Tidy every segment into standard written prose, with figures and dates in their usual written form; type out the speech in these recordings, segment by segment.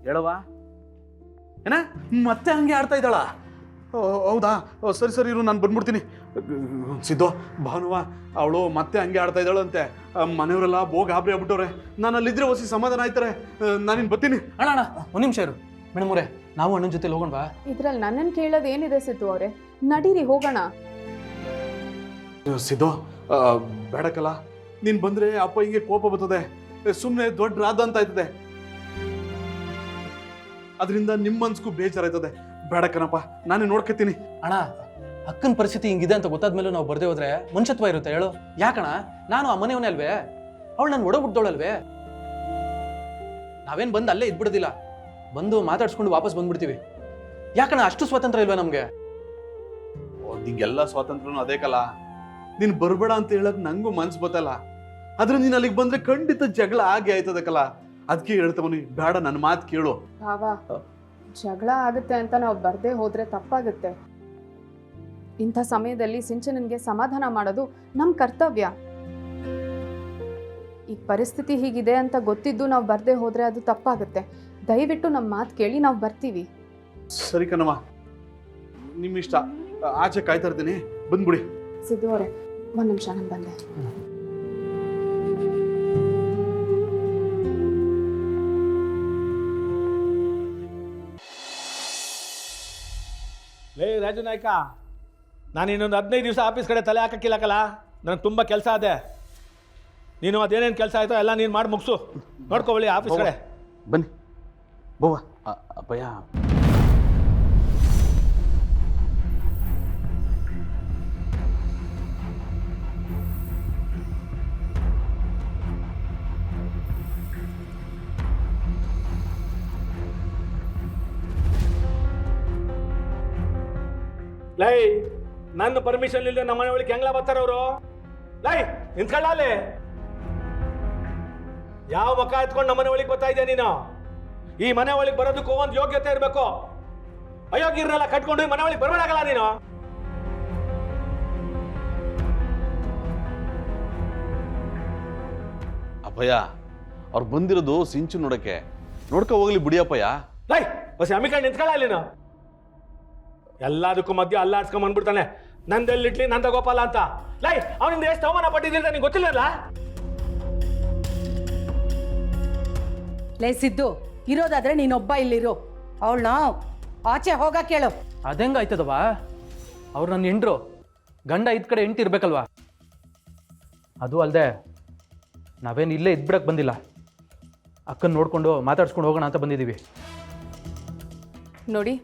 ಹೇಳವ ಏನ ಮತ್ತೆ ಹಂಗೆ ಆಡ್ತಾ ಇದ್ದಾಳ? ಹೌದಾ? ಸರಿ ಸರಿ ಇರು, ನಾನು ಬಂದ್ಬಿಡ್ತೀನಿ. ಸಿದ್ದು, ಭಾನುವ ಅವಳು ಮತ್ತೆ ಹಂಗೆ ಆಡ್ತಾ ಇದ್ದಾಳಂತೆ. ಮನೆಯವರೆಲ್ಲ ಗಾಬರಿ ಆಗ್ಬಿಟ್ಟವ್ರೆ. ನಾನು ಅಲ್ಲಿದ್ರೆ ಹೊಸಿ ಸಮಾಧಾನ ಆಯ್ತಾರೆ. ನಾನಿನ್ ಬರ್ತೀನಿ. ಅಣ್ಣ ಒಂದು ನಿಮಿಷ ಇರು ಮೇಡಮವ್ರೆ, ನಾವು ಅಣ್ಣನ ಜೊತೆ ಹೋಗೋಣವಾ? ಇದ್ರಲ್ಲಿ ನನ್ನನ್ನು ಕೇಳೋದು ಏನಿದೆ ಸಿದ್ದು ಅವರೇ, ನಡೀರಿ ಹೋಗೋಣ. ಸಿದ್ದು, ಬೇಡಕ್ಕಲ್ಲ, ನೀನ್ ಬಂದ್ರೆ ಅಪ್ಪ ಹಿಂಗೆ ಕೋಪ ಬರ್ತದೆ, ಸುಮ್ಮನೆ ದೊಡ್ಡ ರಾಧ ಅಂತ ಆಯ್ತದೆ. ಅದರಿಂದ ನಿಮ್ಮ ಮನ್ಸ್ಗೂ ಬೇಜಾರಾಯ್ತದೆ. ಬೇಡಕ್ಕನಪ್ಪ, ನಾನೇ ನೋಡ್ಕೊತೀನಿ. ಅಣ್ಣ, ಅಕ್ಕನ ಪರಿಸ್ಥಿತಿ ಹಿಂಗಿದೆ ಅಂತ ಗೊತ್ತಾದ್ಮೇಲೆ ನಾವು ಬರ್ದೇ ಹೋದ್ರೆ ಮನುಷ್ಯತ್ವ ಇರುತ್ತೆ ಹೇಳು? ಯಾಕಣ್ಣ, ನಾನು ಆ ಮನೆಯವನೇ ಅಲ್ವೇ? ಅವಳು ನಾನು ಒಡಬಿಡ್ದವಳಲ್ವೇ? ನಾವೇನ್ ಬಂದು ಅಲ್ಲೇ ಇದ್ಬಿಡೋದಿಲ್ಲ, ಬಂದು ಮಾತಾಡ್ಸ್ಕೊಂಡು ವಾಪಸ್ ಬಂದ್ಬಿಡ್ತೀವಿ. ಯಾಕಣ್ಣ ಅಷ್ಟು ಸ್ವಾತಂತ್ರ್ಯ ಇಲ್ವಾ ನಮ್ಗೆ? ನಿಂಗೆಲ್ಲ ಸ್ವಾತಂತ್ರ್ಯನೂ ಅದೇ ಕಲ. ನೀನ್ ಬರ್ಬೇಡ ಅಂತ ಹೇಳಕ್ ನಂಗೂ ಮನ್ಸು ಬತ್ತಲ್ಲ. ಆದ್ರೆ ನೀನ್ ಅಲ್ಲಿಗೆ ಬಂದ್ರೆ ಖಂಡಿತ ಜಗಳ ಆಗಿ ಆಯ್ತದಕ್ಕಲ್ಲ. ಅದಕ್ಕೆ ಹೇಳ್ತವನಿ, ಬೇಡ, ನನ್ನ ಮಾತು ಕೇಳು. ಭಾವ, ಜಗಳ ಆಗುತ್ತೆ ಅಂತ ನಾವು ಬರ್ದೇ ಹೋದ್ರೆ ತಪ್ಪಾಗುತ್ತೆ. ಇಂಥ ಸಮಯದಲ್ಲಿ ಸಿಂಚನನ್ಗೆ ಸಮಾಧಾನ ಮಾಡೋದು ನಮ್ಮ ಕರ್ತವ್ಯ. ಈ ಪರಿಸ್ಥಿತಿ ಹೀಗಿದೆ ಅಂತ ಗೊತ್ತಿದ್ದು ನಾವು ಬರ್ದೇ ಹೋದ್ರೆ ಅದು ತಪ್ಪಾಗುತ್ತೆ. ದಯವಿಟ್ಟು ನಮ್ಮ ಮಾತು ಕೇಳಿ, ನಾವು ಬರ್ತೀವಿ. ಸರಿ ಕಣವ, ನಿಮ್ ಇಷ್ಟ. ಆಚೆ ಕಾಯ್ತಾ ಇರ್ತೀನಿ, ಬಂದ್ಬಿಡಿ. ಸಿದ್ದು ಅವರೇ, ಒಂದು ನಿಮಿಷ, ನಾನು ಬಂದೆ. ಲೇ ರಾಜು ನಾಯ್ಕ, ನಾನು ಇನ್ನೊಂದು 15 ದಿವಸ ಆಫೀಸ್ ಕಡೆ ತಲೆ ಹಾಕಕ್ಕಿಲ್ಲಕಲ್ಲ. ನನಗೆ ತುಂಬ ಕೆಲಸ ಅದೇ. ನೀನು ಅದೇನೇನು ಕೆಲಸ ಆಯ್ತೋ ಎಲ್ಲ ನೀನು ಮಾಡಿ ಮುಗಿಸು. ನೋಡ್ಕೊಬಳಿ ಆಫೀಸ್ ಕಡೆ. ಬನ್ನಿ ಬೋವಾ. ಅಪ್ಪಯ್ಯ, ಲೈ, ನನ್ನ ಪರ್ಮಿಷನ್ ಇಲ್ಲದೆ ನಮ್ಮ ಮನೆ ಒಳಗೆ ಹೆಂಗ್ಲ ಬರ್ತಾರವರು? ಲೈ, ನಿಂತ್ಕೊಳ್ಳ ಅಲ್ಲಿ. ಯಾವ ಮಕ್ಕ ಎತ್ಕೊಂಡು ನಮ್ಮ ಮನೆ ಒಳಗೆ ಬರ್ತಾ ಇದೆಯಾ ನೀನು? ಈ ಮನೆ ಒಳಗೆ ಬರೋದಕ್ಕೂ ಒಂದು ಯೋಗ್ಯತೆ ಇರಬೇಕು. ಅಯೋಗ್ಯರನ್ನೆಲ್ಲ ಕಟ್ಕೊಂಡು ಈ ಮನೆ ಒಳಗೆ ಬರಬೇಡಾಗಲ್ಲ ನೀನು. ಅಪ್ಪಯ್ಯ, ಅವ್ರು ಬಂದಿರೋದು ಸಿಂಚು ನೋಡಕ್ಕೆ. ನೋಡ್ಕೊ ಹೋಗ್ಲಿ ಬಿಡಿಯಪ್ಪಯ್ಯ. ಲೈ, ಹೊಸ ಅಮಿಕಂಡು ನಿಂತ್ಕೊಳ್ಳ ಅಲ್ಲಿ. ನೀನು ಎಲ್ಲದಕ್ಕೂ ಮಧ್ಯ ಅಲ್ಲಾಡ್ಸ್ಕೊಂಡ್ ಬಂದ್ಬಿಡ್ತಾನೆ, ನಂದೆಲ್ಲಿಟ್ಲಿ ನಂದ ಗೋಪಾಲ ಅಂತ. ಲೈ, ಅವನಿಂದ ಎಷ್ಟು ಅವಮಾನ ಪಟ್ಟಿದ್ದಿಲ್ಲ ನಿಂಗೆ ಗೊತ್ತಿಲ್ಲಲ್ಲ? ಲೇ ಸಿದ್ದು, ಇರೋದಾದ್ರೆ ನೀನೊಬ್ಬ ಇಲ್ಲಿರು. ಅವಳನ್ನ ಆಚೆ ಹೋಗ ಕೇಳು. ಅದೆಂಗಾಯ್ತದವಾ? ಅವ್ರು ನನ್ನ ಹೆಂಡ್ರು, ಗಂಡ ಇದ್ ಕಡೆ ಹೆಂಡ್ತಿ ಇರ್ಬೇಕಲ್ವಾ? ಅದು ಅಲ್ಲದೆ ನಾವೇನು ಇಲ್ಲೇ ಇದ್ಬಿಡಕ್ಕೆ ಬಂದಿಲ್ಲ, ಅಕ್ಕನ ನೋಡ್ಕೊಂಡು ಮಾತಾಡ್ಸ್ಕೊಂಡು ಹೋಗೋಣ ಅಂತ ಬಂದಿದ್ದೀವಿ. ನೋಡಿ,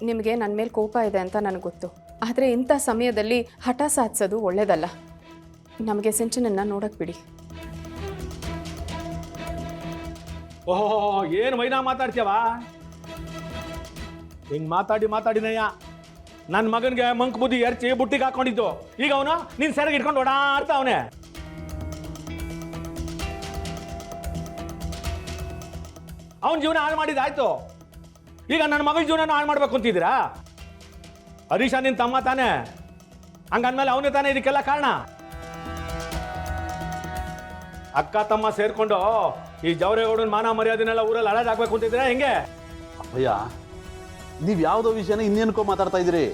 ನಿಮಗೆ ನನ್ನ ಮೇಲೆ ಕೋಪ ಇದೆ ಅಂತ ನನಗೆ ಗೊತ್ತು. ಆದರೆ ಇಂಥ ಸಮಯದಲ್ಲಿ ಹಠ ಸಾಧಿಸೋದು ಒಳ್ಳೆಯದಲ್ಲ. ನಮಗೆ ಸಿಂಚನನ್ನ ನೋಡಕ್ಕೆ ಬಿಡಿ. ಓಹೋ, ಏನು ಮೈನಾ ಮಾತಾಡ್ತೀಯವ? ಹಿಂಗೆ ಮಾತಾಡಿನಯ್ಯ ನನ್ನ ಮಗನಿಗೆ ಮಂಕ್ ಬುದ್ಧಿ ಎರಚಿ ಬುಟ್ಟಿಗೆ ಹಾಕೊಂಡಿದ್ದು. ಈಗ ಅವನು ನೀನು ಸೆರಗಿ ಇಟ್ಕೊಂಡು ಓಡಾಡ್ತಾ ಅವನೇ. ಅವನ ಜೀವನ ಹಾಳು ಮಾಡಿದ್ದಾಯ್ತು, ಈಗ ನನ್ನ ಮಗಳ ಜೀವನ ಹಾಳು ಮಾಡ್ಬೇಕು ಅಂತಿದ್ದೀರಾ? ಹರೀಶ ನಿನ್ನ ತಮ್ಮ ತಾನೆ, ಹಂಗಂದ್ಮೇಲೆ ಅವನೇ ತಾನೇ ಇದಕ್ಕೆಲ್ಲ ಕಾರಣ. ಅಕ್ಕ ತಮ್ಮ ಸೇರ್ಕೊಂಡು ಈ ಜವರೇಗೌಡನ ಮಾನ ಮರ್ಯಾದೆನೆಲ್ಲ ಊರಲ್ಲಿ ಹಳದಾಕ್ಬೇಕು ಅಂತಿದ್ರೆ ಹೆಂಗೆ? ಅಪ್ಪಯ್ಯ, ನೀವ್ ಯಾವ್ದೋ ವಿಷಯನ ಇನ್ನೇನ್ಕೋ ಮಾತಾಡ್ತಾ ಇದ್ದೀರಿ.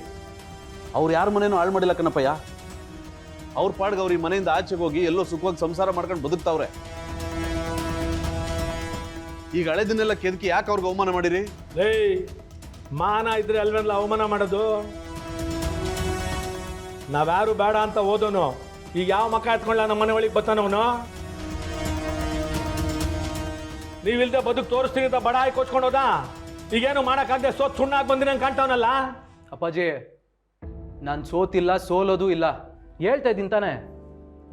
ಅವ್ರು ಯಾರ ಮನೇನೂ ಹಾಳು ಮಾಡಿಲ್ಲ ಕಣಪ್ಪಯ್ಯ. ಅವ್ರ ಪಾಡ್ಗೆ ಅವ್ರ ಈ ಮನೆಯಿಂದ ಆಚೆಗೆ ಹೋಗಿ ಎಲ್ಲೋ ಸುಖವಾಗಿ ಸಂಸಾರ ಮಾಡ್ಕೊಂಡು ಬದುಕ್ತಾವ್ರೆ. ಈಗ ಹಳೆದನ್ನೆಲ್ಲ ಕೆದಕಿ ಯಾಕೆ ಅವ್ರಿಗೆ ಅವಮಾನ ಮಾಡಿರಿ? ಏಯ್, ಮಾನ ಇದ್ರೆ ಅಲ್ವೆಲ್ಲ ಅವಮಾನ ಮಾಡೋದು. ನಾವ್ಯಾರು ಬೇಡ ಅಂತ ಓದೋನು ಈಗ ಯಾವ ಮಕ್ಕ ಎತ್ಕೊಳ್ಳ ನಮ್ಮ ಮನೆ ಒಳಗೆ ಬರ್ತಾನವನು? ನೀವಿಲ್ದೆ ಬದುಕು ತೋರಿಸ್ತೀನಿ ಅಂತ ಬಡ ಆಯ್ಕೆ ಕೊಚ್ಕೊಂಡು ಹೋದ. ಈಗೇನು ಮಾಡೋಕ್ಕಾಗದೆ ಸೋತ್ ಸುಣ್ಣಾಗಿ ಬಂದಿರಂಗೆ ಕಾಣ್ತಾವನಲ್ಲ. ಅಪ್ಪಾಜಿ, ನಾನು ಸೋತಿಲ್ಲ, ಸೋಲೋದು ಇಲ್ಲ, ಹೇಳ್ತಾ ಇದ್ದೀನಿ ತಾನೆ.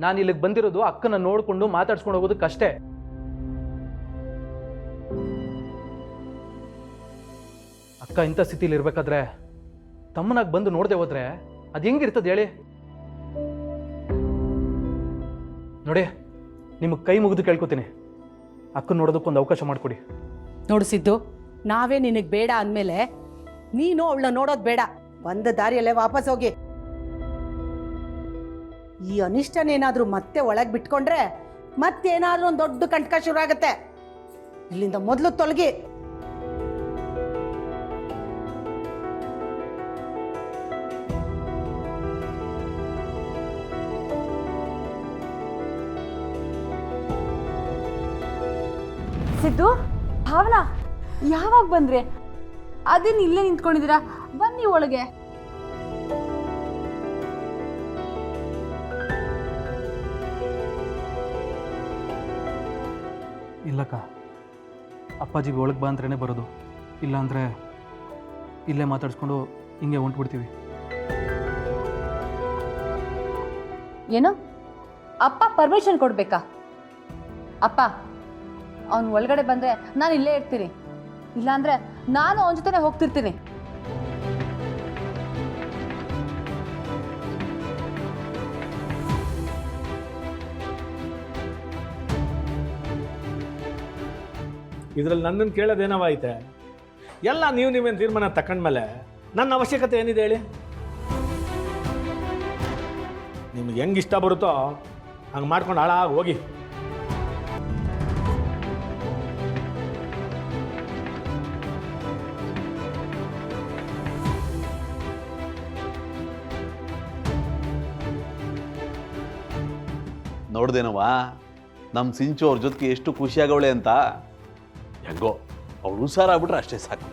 ನಾನು ಇಲ್ಲಿಗೆ ಬಂದಿರೋದು ಅಕ್ಕನ ನೋಡ್ಕೊಂಡು ಮಾತಾಡ್ಸ್ಕೊಂಡು ಹೋಗೋದಕ್ಕಷ್ಟೇ. ಅಕ್ಕ ಇಂಥ ಸ್ಥಿತಿಲಿ ಇರ್ಬೇಕಾದ್ರೆ ತಮ್ಮನಾಗಿ ಬಂದು ನೋಡದೆ ಹೋದ್ರೆ ಅದು ಹೆಂಗಿರ್ತದೆ ಹೇಳಿ? ನೋಡಿ, ನಿಮಗೆ ಕೈ ಮುಗಿದು ಕೇಳ್ಕೊತೀನಿ, ಅಕ್ಕನ ನೋಡೋದಕ್ಕೊಂದು ಅವಕಾಶ ಮಾಡಿಕೊಡಿ. ನೋಡು ಸಿದ್ದು, ನಾವೇ ನಿನಗೆ ಬೇಡ ಅಂದಮೇಲೆ ನೀನು ಅವಳನ್ನ ನೋಡೋದು ಬೇಡ. ಬಂದ ದಾರಿಯಲ್ಲೇ ವಾಪಸ್ ಹೋಗಿ. ಈ ಅನಿಷ್ಟನೇನಾದರೂ ಮತ್ತೆ ಒಳಗೆ ಬಿಟ್ಕೊಂಡ್ರೆ ಮತ್ತೇನಾದ್ರೂ ಒಂದು ದೊಡ್ಡ ಕಂಟಕ ಶುರು ಆಗತ್ತೆ. ಇಲ್ಲಿಂದ ಮೊದಲು ತೊಲಗಿ. ಸಿದ್ದು, ಭಾವನಾ, ಯಾವಾಗ ಬಂದ್ರೆ? ಅದೇನು ಇಲ್ಲೇ ನಿಂತ್ಕೊಂಡಿದ್ದೀರಾ? ಬನ್ನಿ ಒಳಗೆ. ಇಲ್ಲಕ್ಕ, ಅಪ್ಪಾಜಿಗೆ ಒಳಗೆ ಬಾ ಅಂದ್ರೇ ಬರೋದು, ಇಲ್ಲಾಂದರೆ ಇಲ್ಲೇ ಮಾತಾಡಿಸ್ಕೊಂಡು ಹಿಂಗೆ ಹೊಂಟ್ಬಿಡ್ತೀವಿ. ಏನು, ಅಪ್ಪ ಪರ್ಮಿಷನ್ ಕೊಡ್ಬೇಕಾ? ಅಪ್ಪ ಅವನು ಒಳಗಡೆ ಬಂದರೆ ನಾನು ಇಲ್ಲೇ ಇರ್ತೀನಿ, ಇಲ್ಲಾಂದರೆ ನಾನು ಅವನ ಜೊತೆನೇ ಹೋಗ್ತಿರ್ತೀನಿ. ಇದರಲ್ಲಿ ನನ್ನನ್ನು ಕೇಳೋದೇನವಾಯ್ತೆ? ಎಲ್ಲ ನೀವೇನು ತೀರ್ಮಾನ ತಗೊಂಡ್ಮೇಲೆ ನನ್ನ ಅವಶ್ಯಕತೆ ಏನಿದೆ ಹೇಳಿ? ನಿಮ್ಗೆ ಹೆಂಗೆ ಇಷ್ಟ ಬರುತ್ತೋ ಹಂಗೆ ಮಾಡ್ಕೊಂಡು ಹಾಳಾಗಿ ಹೋಗಿ. ನೋಡ್ದೇನವಾ ನಮ್ಮ ಸಿಂಚು ಅವ್ರ ಜೊತೆಗೆ ಎಷ್ಟು ಖುಷಿಯಾಗವಳೆ ಅಂತ. ಹೆಂಗೋ ಅವಳು ಹುಷಾರಾಗ್ಬಿಟ್ರೆ ಅಷ್ಟೇ ಸಾಕು.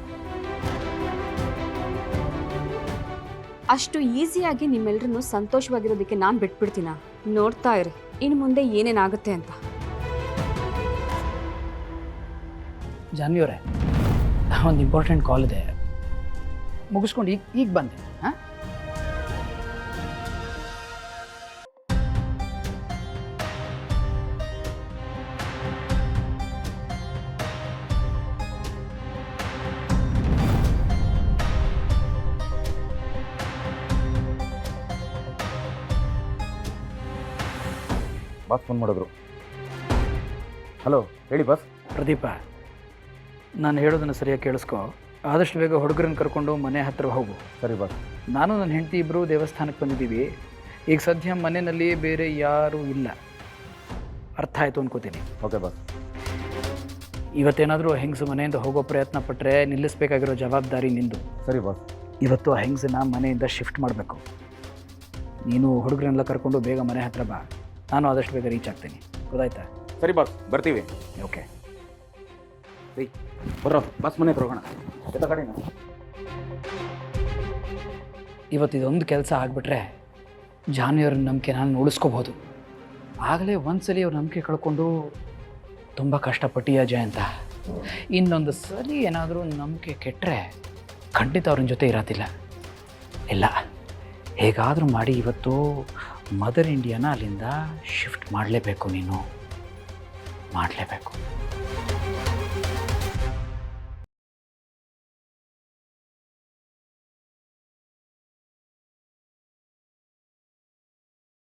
ಅಷ್ಟು ಈಸಿಯಾಗಿ ನಿಮ್ಮೆಲ್ಲರನ್ನು ಸಂತೋಷವಾಗಿರೋದಕ್ಕೆ ನಾನು ಬಿಟ್ಬಿಡ್ತೀನ? ನೋಡ್ತಾ ಇರಿ ಇನ್ನು ಮುಂದೆ ಏನೇನಾಗುತ್ತೆ ಅಂತ. ಜಾನ್ವಿಯವರೇ, ಒಂದು ಇಂಪಾರ್ಟೆಂಟ್ ಕಾಲ್ ಇದೆ, ಮುಗಿಸ್ಕೊಂಡು ಈಗ ಬಂದೆ. ಹಾಂ, ಬಾಸ್ ಫೋನ್ ಮಾಡಿದ್ರು. ಹಲೋ, ಹೇಳಿ ಬಾಸ್. ಪ್ರದೀಪ, ನಾನು ಹೇಳೋದನ್ನು ಸರಿಯಾಗಿ ಕೇಳಿಸ್ಕೊ. ಆದಷ್ಟು ಬೇಗ ಹುಡುಗರನ್ನ ಕರ್ಕೊಂಡು ಮನೆ ಹತ್ತಿರ ಹೋಗು. ಸರಿ ಬಾಸ್. ನಾನು ನನ್ನ ಹೆಂಡತಿ ಇಬ್ಬರು ದೇವಸ್ಥಾನಕ್ಕೆ ಬಂದಿದ್ದೀವಿ. ಈಗ ಸದ್ಯ ಮನೆಯಲ್ಲಿ ಬೇರೆ ಯಾರೂ ಇಲ್ಲ. ಅರ್ಥ ಆಯಿತು ಅನ್ಕೋತೀನಿ. Okay boss. ಇವತ್ತೇನಾದರೂ ಹೆಂಗಸು ಮನೆಯಿಂದ ಹೋಗೋ ಪ್ರಯತ್ನ ಪಟ್ಟರೆ ನಿಲ್ಲಿಸಬೇಕಾಗಿರೋ ಜವಾಬ್ದಾರಿ ನಿಂದು. ಸರಿ ಬಾಸ್. ಇವತ್ತು ಆ ಹೆಂಗಸನ್ನ ಮನೆಯಿಂದ ಶಿಫ್ಟ್ ಮಾಡಬೇಕು. ನೀನು ಹುಡುಗರನ್ನೆಲ್ಲ ಕರ್ಕೊಂಡು ಬೇಗ ಮನೆ ಹತ್ತಿರ ಬಾ. ನಾನು ಆದಷ್ಟು ಬೇಗ ರೀಚ್ ಆಗ್ತೀನಿ. ಗೊತ್ತಾಯ್ತಾ? ಸರಿ ಬಾಸ್, ಬರ್ತೀವಿ. ಓಕೆ, ಬರ್ರೋ ಬಾಸ್, ಮನೆಗೆ ಹೋಗೋಣ. ಎತ್ತ ಕಡೆ ಇವತ್ತು ಇದೊಂದು ಕೆಲಸ ಆಗಿಬಿಟ್ರೆ ಜಾನ್ವಿಯವ್ರ ನಂಬಿಕೆ ನಾನು ಉಳಿಸ್ಕೋಬೋದು. ಆಗಲೇ ಒಂದ್ಸಲಿ ಅವ್ರ ನಂಬಿಕೆ ಕಳ್ಕೊಂಡು ತುಂಬ ಕಷ್ಟಪಟ್ಟಿಯ ಜಯಂತ. ಇನ್ನೊಂದು ಸಲ ಏನಾದರೂ ನಂಬಿಕೆ ಕೆಟ್ಟರೆ ಖಂಡಿತ ಅವ್ರನ್ನ ಜೊತೆ ಇರೋದಿಲ್ಲ. ಇಲ್ಲ, ಹೇಗಾದರೂ ಮಾಡಿ ಇವತ್ತು ಮದರ್ ಇಂಡಿಯಾನ ಅಲ್ಲಿಂದ ಶಿಫ್ಟ್ ಮಾಡಲೇಬೇಕು. ನೀನು ಮಾಡಲೇಬೇಕು.